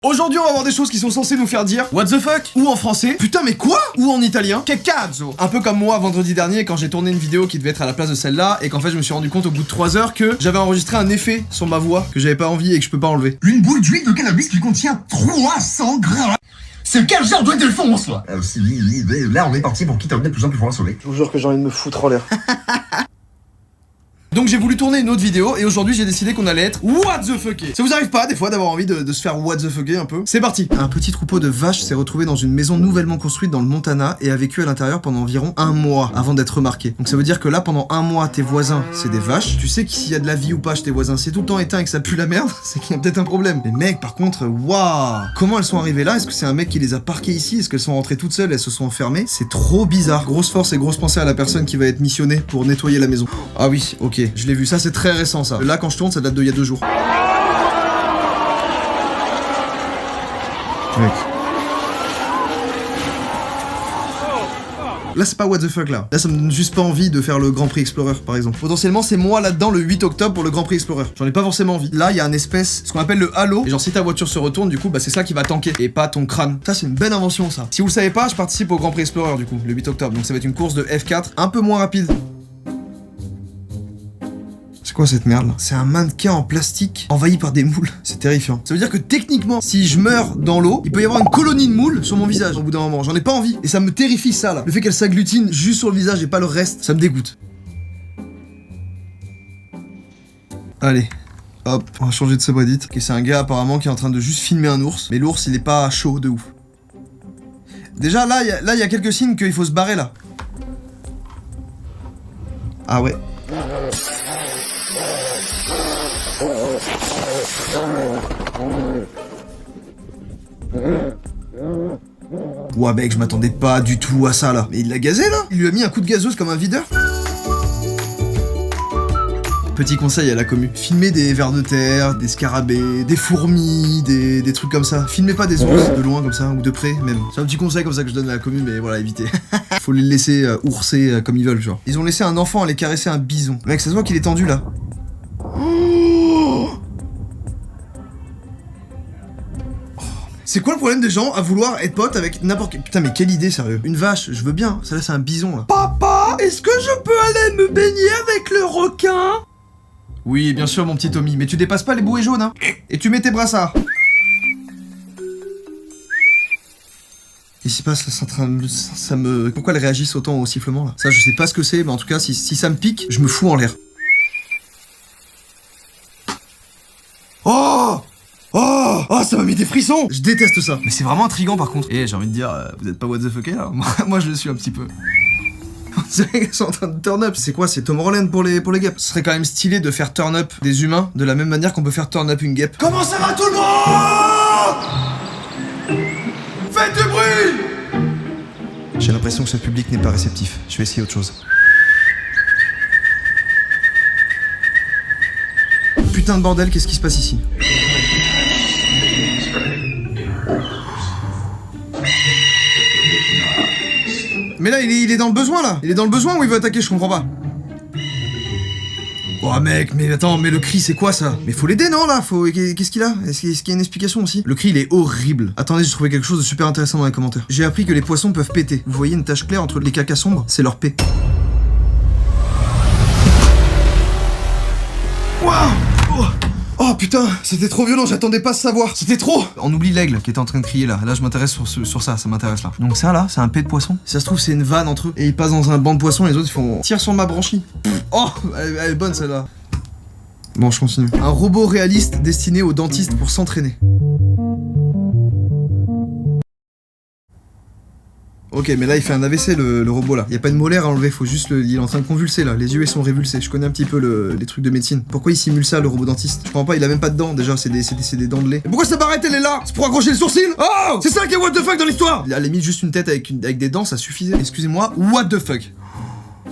Aujourd'hui, on va voir des choses qui sont censées nous faire dire what the fuck, ou en français putain mais quoi, ou en italien che cazzo. Un peu comme moi vendredi dernier quand j'ai tourné une vidéo qui devait être à la place de celle-là et qu'en fait je me suis rendu compte au bout de 3 heures que j'avais enregistré un effet sur ma voix que j'avais pas envie et que je peux pas enlever. Une boule d'huile de cannabis qui contient 300 grammes. C'est quel genre d'huile de fonce, là? Là, on est parti pour quitter de plus en plus loin soleil. Je vous jure que j'ai envie de me foutre en l'air. Donc j'ai voulu tourner une autre vidéo et aujourd'hui j'ai décidé qu'on allait être what the fucké. Ça vous arrive pas des fois d'avoir envie de se faire what the fucké un peu? C'est parti. Un petit troupeau de vaches s'est retrouvé dans une maison nouvellement construite dans le Montana et a vécu à l'intérieur pendant environ 1 mois avant d'être remarqué. Donc ça veut dire que là pendant 1 mois tes voisins c'est des vaches. Tu sais que s'il y a de la vie ou pas chez tes voisins c'est tout le temps éteint et que ça pue la merde, c'est qu'il y a peut-être un problème. Mais mec par contre, waouh, comment elles sont arrivées là? Est-ce que c'est un mec qui les a parquées ici? Est-ce qu'elles sont rentrées toutes seules? Elles se sont enfermées? C'est trop bizarre. Grosse force et grosse pensée à la personne qui va être missionnée pour nettoyer la maison. Ah oui, ok, je l'ai vu, ça c'est très récent ça. Là quand je tourne ça date d'il y a 2 jours. Mec. Là c'est pas what the fuck là. Là ça me donne juste pas envie de faire le Grand Prix Explorer par exemple. Potentiellement c'est moi là-dedans le 8 octobre pour le Grand Prix Explorer. J'en ai pas forcément envie. Là il y a un espèce, ce qu'on appelle le halo. Et genre si ta voiture se retourne du coup bah c'est ça qui va tanker et pas ton crâne. Ça c'est une belle invention ça. Si vous le savez pas je participe au Grand Prix Explorer du coup le 8 octobre. Donc ça va être une course de F4 un peu moins rapide. C'est quoi cette merde là? C'est un mannequin en plastique envahi par des moules. C'est terrifiant. Ça veut dire que techniquement, si je meurs dans l'eau, il peut y avoir une colonie de moules sur mon visage au bout d'un moment. J'en ai pas envie. Et ça me terrifie ça là. Le fait qu'elle s'agglutine juste sur le visage et pas le reste, ça me dégoûte. Allez. Hop, on va changer de subreddit. Ok, c'est un gars apparemment qui est en train de juste filmer un ours. Mais l'ours il est pas chaud de ouf. Déjà là, il y a quelques signes qu'il faut se barrer là. Ah ouais. Ouah mec, je m'attendais pas du tout à ça là. Mais il l'a gazé là? Il lui a mis un coup de gazeuse comme un videur? Petit conseil à la commu, filmez des vers de terre, des scarabées, des fourmis, des trucs comme ça. Filmez pas des ours de loin comme ça, ou de près même. C'est un petit conseil comme ça que je donne à la commu, mais voilà, évitez. Faut les laisser ourser comme ils veulent, genre. Ils ont laissé un enfant aller caresser un bison. Mec, ça se voit qu'il est tendu là. C'est quoi le problème des gens à vouloir être potes avec n'importe quel... Putain mais quelle idée sérieux. Une vache, je veux bien, ça là c'est un bison là. Papa, est-ce que je peux aller me baigner avec le requin? Oui bien sûr mon petit Tommy, mais tu dépasses pas les bouées jaunes hein. Et tu mets tes brassards. Qu'est-ce qui se passe là, c'est en train de... ça me... Pourquoi elles réagissent autant au sifflement là? Ça je sais pas ce que c'est, mais en tout cas si ça me pique, je me fous en l'air. Oh! Oh, oh, ça m'a mis des frissons. Je déteste ça. Mais c'est vraiment intriguant par contre. Et j'ai envie de dire, vous êtes pas what the fuck là? Moi je le suis un petit peu. Ils sont en train de turn up. C'est quoi? C'est Tom Holland pour les guêpes. Ce serait quand même stylé de faire turn up des humains de la même manière qu'on peut faire turn up une guêpe. Comment ça va tout le monde? Faites du bruit. J'ai l'impression que ce public n'est pas réceptif. Je vais essayer autre chose. Putain de bordel, qu'est-ce qui se passe ici? Mais là, il est dans le besoin, là. Il est dans le besoin ou il veut attaquer, je comprends pas. Oh mec, mais attends, mais le cri, c'est quoi ça? Mais faut l'aider, non, là? Qu'est-ce qu'il a? Est-ce qu'il y a une explication aussi? Le cri, il est horrible. Attendez, j'ai trouvé quelque chose de super intéressant dans les commentaires. J'ai appris que les poissons peuvent péter. Vous voyez une tache claire entre les cacas sombres? C'est leur P. Waouh! Oh putain, c'était trop violent, j'attendais pas à savoir. C'était trop. On oublie l'aigle qui était en train de crier là. Là, je m'intéresse sur ça m'intéresse là. Donc ça là, c'est un P de poisson. Si ça se trouve, c'est une vanne entre eux. Et ils passent dans un banc de poissons et les autres ils font tire sur ma branchie. Oh, elle est bonne celle-là. Bon, je continue. Un robot réaliste destiné aux dentistes pour s'entraîner. Ok, mais là il fait un AVC le robot là. Il y a pas de molaire à enlever, faut juste il est en train de convulser là. Les yeux ils sont révulsés. Je connais un petit peu les trucs de médecine. Pourquoi il simule ça le robot dentiste? Je comprends pas, il a même pas de dents déjà, c'est des dents de lait. Et pourquoi sa barrette elle est là? C'est pour accrocher le sourcil? Oh! C'est ça qui est what the fuck dans l'histoire! Il a mis juste une tête avec des dents, ça suffisait. Excusez-moi, what the fuck?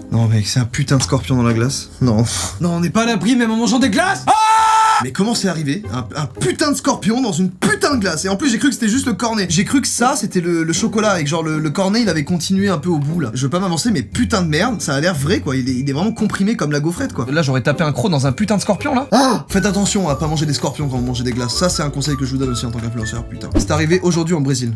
Non mec, c'est un putain de scorpion dans la glace. Non. Non, on n'est pas à l'abri même en mangeant des glaces. Ah! Mais comment c'est arrivé? Un putain de scorpion dans une putain de glace. Et en plus, j'ai cru que c'était juste le cornet. J'ai cru que ça, c'était le chocolat et que genre le cornet, il avait continué un peu au bout là. Je veux pas m'avancer, mais putain de merde, ça a l'air vrai quoi. Il est vraiment comprimé comme la gaufrette quoi. Là, j'aurais tapé un croc dans un putain de scorpion là. Ah! Faites attention à pas manger des scorpions quand vous mangez des glaces. Ça, c'est un conseil que je vous donne aussi en tant qu'influenceur, putain. C'est arrivé aujourd'hui au Brésil.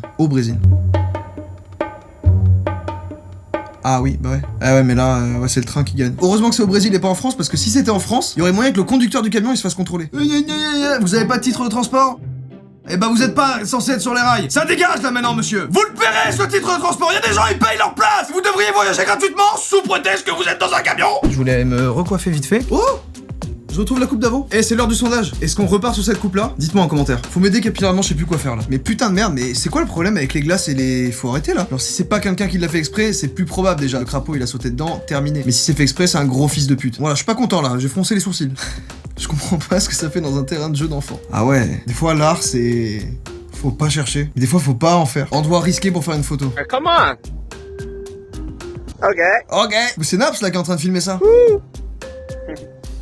Ah oui, bah ouais. Ah ouais, mais là, ouais, c'est le train qui gagne. Heureusement que c'est au Brésil et pas en France, parce que si c'était en France, il y aurait moyen que le conducteur du camion il se fasse contrôler. Vous avez pas de titre de transport? Eh ben vous êtes pas censé être sur les rails. Ça dégage là maintenant monsieur. Vous le paierez ce titre de transport. Il y a des gens ils payent leur place. Vous devriez voyager gratuitement sous prétexte que vous êtes dans un camion. Je voulais me recoiffer vite fait. Oh! Je retrouve la coupe d'avant. Eh, c'est l'heure du sondage. Est-ce qu'on repart sur cette coupe-là? Dites-moi en commentaire. Faut m'aider capillairement, je sais plus quoi faire là. Mais putain de merde, mais c'est quoi le problème avec les glaces et les... Faut arrêter là. Alors si c'est pas quelqu'un qui l'a fait exprès, c'est plus probable déjà. Le crapaud il a sauté dedans, terminé. Mais si c'est fait exprès, c'est un gros fils de pute. Voilà, je suis pas content là, j'ai froncé les sourcils. Je comprends pas ce que ça fait dans un terrain de jeu d'enfant. Ah ouais, des fois l'art c'est... Faut pas chercher. Mais des fois faut pas en faire. On doit risquer pour faire une photo. Come on. Ok. C'est Naps là qui est en train de filmer ça.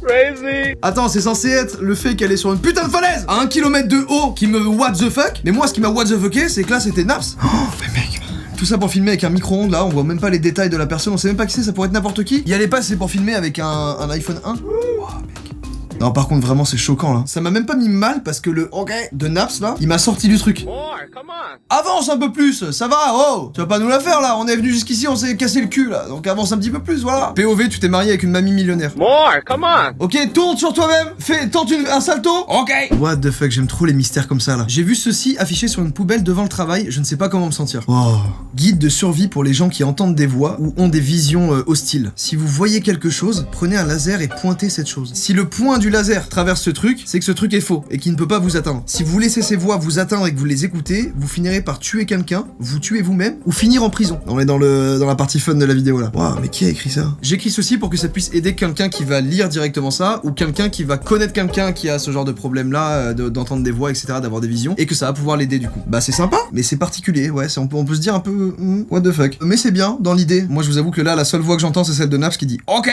Crazy. Attends, c'est censé être le fait qu'elle est sur une putain de falaise à 1 km de haut qui me what the fuck. Mais moi ce qui m'a what the fucké c'est que là c'était Naps. Oh mais mec. Tout ça pour filmer avec un micro-ondes là, on voit même pas les détails de la personne, on sait même pas qui c'est, ça pourrait être n'importe qui. Y allait pas, c'est pour filmer avec un iPhone 1. Oh, mec. Non par contre vraiment c'est choquant là. Ça m'a même pas mis mal parce que le ok de Naps là, il m'a sorti du truc. More, come on. Avance un peu plus, ça va, oh. Tu vas pas nous la faire là, on est venu jusqu'ici, on s'est cassé le cul là, donc avance un petit peu plus, voilà. POV, tu t'es marié avec une mamie millionnaire. More, come on. Ok, tourne sur toi-même, tente un salto. Ok. What the fuck, j'aime trop les mystères comme ça là. J'ai vu ceci affiché sur une poubelle devant le travail, je ne sais pas comment me sentir. Oh. Guide de survie pour les gens qui entendent des voix ou ont des visions hostiles. Si vous voyez quelque chose, prenez un laser et pointez cette chose. Si le point du laser traverse ce truc, c'est que ce truc est faux et qu'il ne peut pas vous atteindre. Si vous laissez ces voix vous atteindre et que vous les écoutez, vous finirez par tuer quelqu'un, vous tuer vous-même ou finir en prison. On est dans la partie fun de la vidéo là. Waouh, mais qui a écrit ça? J'écris ceci pour que ça puisse aider quelqu'un qui va lire directement ça ou quelqu'un qui va connaître quelqu'un qui a ce genre de problème là, d'entendre des voix, etc., d'avoir des visions et que ça va pouvoir l'aider du coup. Bah c'est sympa, mais c'est particulier, ouais, on peut se dire un peu what the fuck. Mais c'est bien dans l'idée. Moi je vous avoue que là la seule voix que j'entends c'est celle de Naps qui dit OK.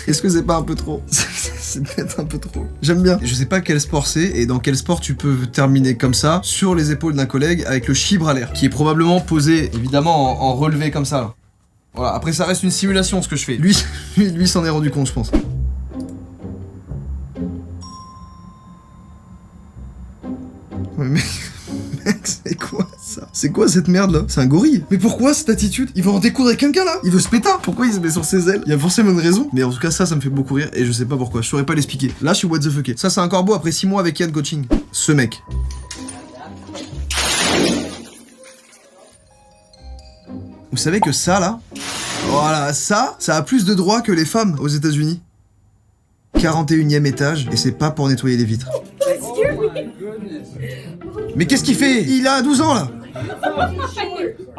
Est-ce que c'est pas un peu trop? C'est peut-être un peu trop. J'aime bien. Je sais pas quel sport c'est et dans quel sport tu peux terminer comme ça sur les épaules d'un collègue avec le chibre à l'air qui est probablement posé évidemment en relevé comme ça là. Voilà, après ça reste une simulation ce que je fais. Lui s'en est rendu compte je pense. Ouais, mec, c'est quoi ça? C'est quoi cette merde là? C'est un gorille. Mais pourquoi cette attitude? Il va en découdre avec quelqu'un là? Il veut se péter. Pourquoi il se met sur ses ailes? Il y a forcément une raison. Mais en tout cas ça me fait beaucoup rire et je sais pas pourquoi. Je saurais pas l'expliquer. Là je suis what the fucké. Ça c'est un corbeau après 6 mois avec Yann Coaching. Ce mec. Vous savez que ça là, voilà, ça a plus de droits que les femmes aux États-Unis. 41e étage et c'est pas pour nettoyer les vitres. Mais qu'est-ce qu'il fait? Il a 12 ans là.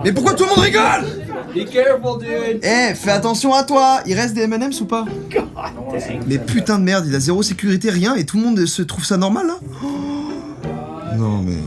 Mais pourquoi tout le monde rigole? Be careful, dude. Eh, fais attention à toi. Il reste des M&M's ou pas? Mais putain de merde, il a zéro sécurité, rien et tout le monde se trouve ça normal là? Non mais...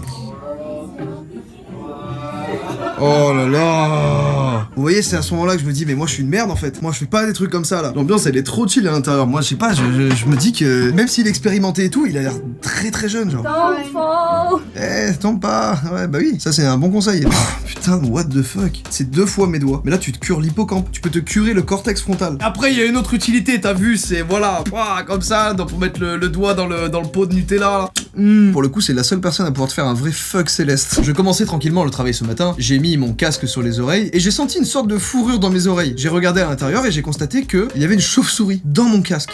Oh là là. Vous voyez, c'est à ce moment-là que je me dis, mais moi je suis une merde en fait. Moi je fais pas des trucs comme ça là. L'ambiance elle est trop chill à l'intérieur. Moi je sais pas, je me dis que même s'il est expérimenté et tout, il a l'air très très jeune genre. Don't fall. Eh, tombe pas. Ouais, bah oui, ça c'est un bon conseil. Oh, putain, what the fuck. C'est 2 fois mes doigts. Mais là tu te cures l'hippocampe. Tu peux te curer le cortex frontal. Après il y a une autre utilité, t'as vu, c'est voilà, comme ça, pour mettre le doigt dans le pot de Nutella là. Pour le coup, c'est la seule personne à pouvoir te faire un vrai fuck céleste. Je commençais tranquillement le travail ce matin. J'ai mis mon casque sur les oreilles et j'ai senti une sorte de fourrure dans mes oreilles. J'ai regardé à l'intérieur et j'ai constaté que il y avait une chauve-souris dans mon casque.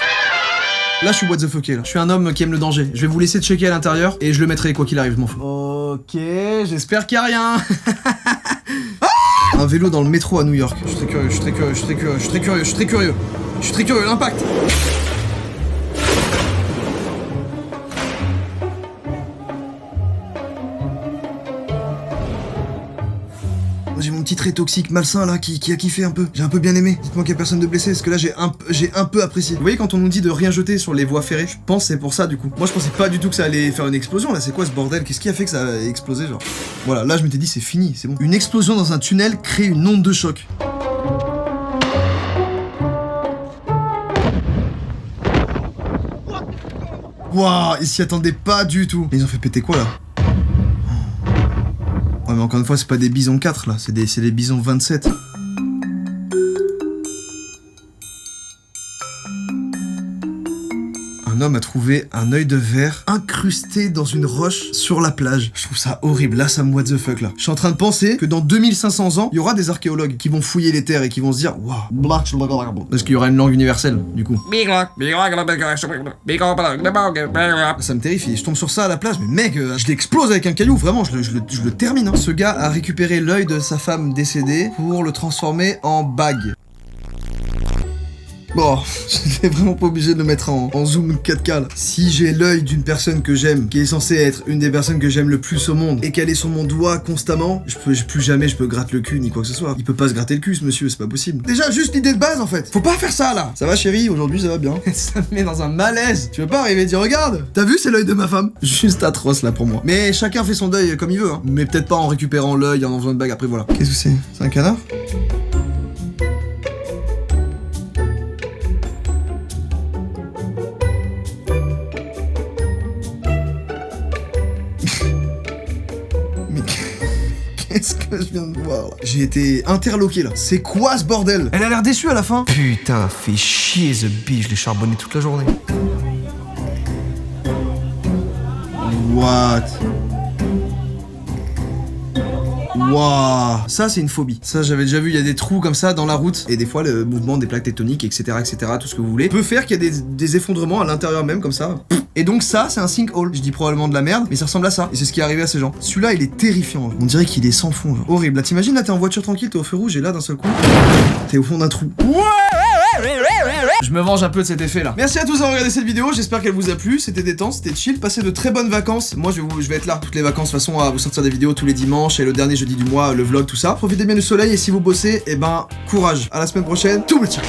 Là, je suis what the fucké là. Je suis un homme qui aime le danger. Je vais vous laisser checker à l'intérieur et je le mettrai quoi qu'il arrive, je m'en fous. Ok, j'espère qu'il y a rien. Un vélo dans le métro à New York. Je suis très curieux. L'impact. J'ai mon petit trait toxique malsain là qui a kiffé un peu. J'ai un peu bien aimé. Dites-moi qu'il y a personne de blessé parce que là j'ai un peu apprécié. Vous voyez quand on nous dit de rien jeter sur les voies ferrées, je pense c'est pour ça du coup. Moi je pensais pas du tout que ça allait faire une explosion là. C'est quoi ce bordel? Qu'est-ce qui a fait que ça a explosé genre? Voilà, là je m'étais dit c'est fini, c'est bon. Une explosion dans un tunnel crée une onde de choc. Waouh, ils s'y attendaient pas du tout. Mais ils ont fait péter quoi là? Ouais, mais encore une fois, c'est pas des bisons 4 là, c'est des bisons 27. Un homme a trouvé un œil de verre incrusté dans une roche sur la plage. Je trouve ça horrible, là ça me what the fuck là. Je suis en train de penser que dans 2500 ans, il y aura des archéologues qui vont fouiller les terres et qui vont se dire waouh, parce qu'il y aura une langue universelle du coup. Ça me terrifie, je tombe sur ça à la plage, mais mec, je l'explose avec un caillou, vraiment, je le termine. Hein. Ce gars a récupéré l'œil de sa femme décédée pour le transformer en bague. Bon, j'étais vraiment pas obligé de le mettre en zoom 4K là. Si j'ai l'œil d'une personne que j'aime, qui est censée être une des personnes que j'aime le plus au monde, et qu'elle est sur mon doigt constamment, plus jamais je peux gratter le cul ni quoi que ce soit. Il peut pas se gratter le cul ce monsieur, c'est pas possible. Déjà, juste l'idée de base en fait. Faut pas faire ça là. Ça va chérie, aujourd'hui ça va bien. Ça me met dans un malaise. Tu veux pas arriver et dire regarde, t'as vu c'est l'œil de ma femme? Juste atroce là pour moi. Mais chacun fait son deuil comme il veut, hein. Mais peut-être pas en récupérant l'œil, en faisant une bague après voilà. Qu'est-ce que c'est? C'est un canard? Qu'est-ce que je viens de voir là? J'ai été interloqué là. C'est quoi ce bordel? Elle a l'air déçue à la fin. Putain, fait chier The Bee, je l'ai charbonné toute la journée. What? Waouh, ça c'est une phobie. Ça j'avais déjà vu, il y a des trous comme ça dans la route et des fois le mouvement des plaques tectoniques, etc., tout ce que vous voulez, peut faire qu'il y a des effondrements à l'intérieur même comme ça. Et donc ça c'est un sinkhole. Je dis probablement de la merde, mais ça ressemble à ça. Et c'est ce qui est arrivé à ces gens. Celui-là il est terrifiant. On dirait qu'il est sans fond. Genre. Horrible. Là t'imagines là t'es en voiture tranquille, t'es au feu rouge et là d'un seul coup t'es au fond d'un trou. Je me venge un peu de cet effet là. Merci à tous d'avoir regardé cette vidéo, j'espère qu'elle vous a plu, c'était détente, c'était chill, passez de très bonnes vacances. Moi je vais être là toutes les vacances de toute façon à vous sortir des vidéos tous les dimanches et le dernier jeudi du mois, le vlog, tout ça. Profitez bien du soleil et si vous bossez, eh ben courage. À la semaine prochaine, tout le ciao.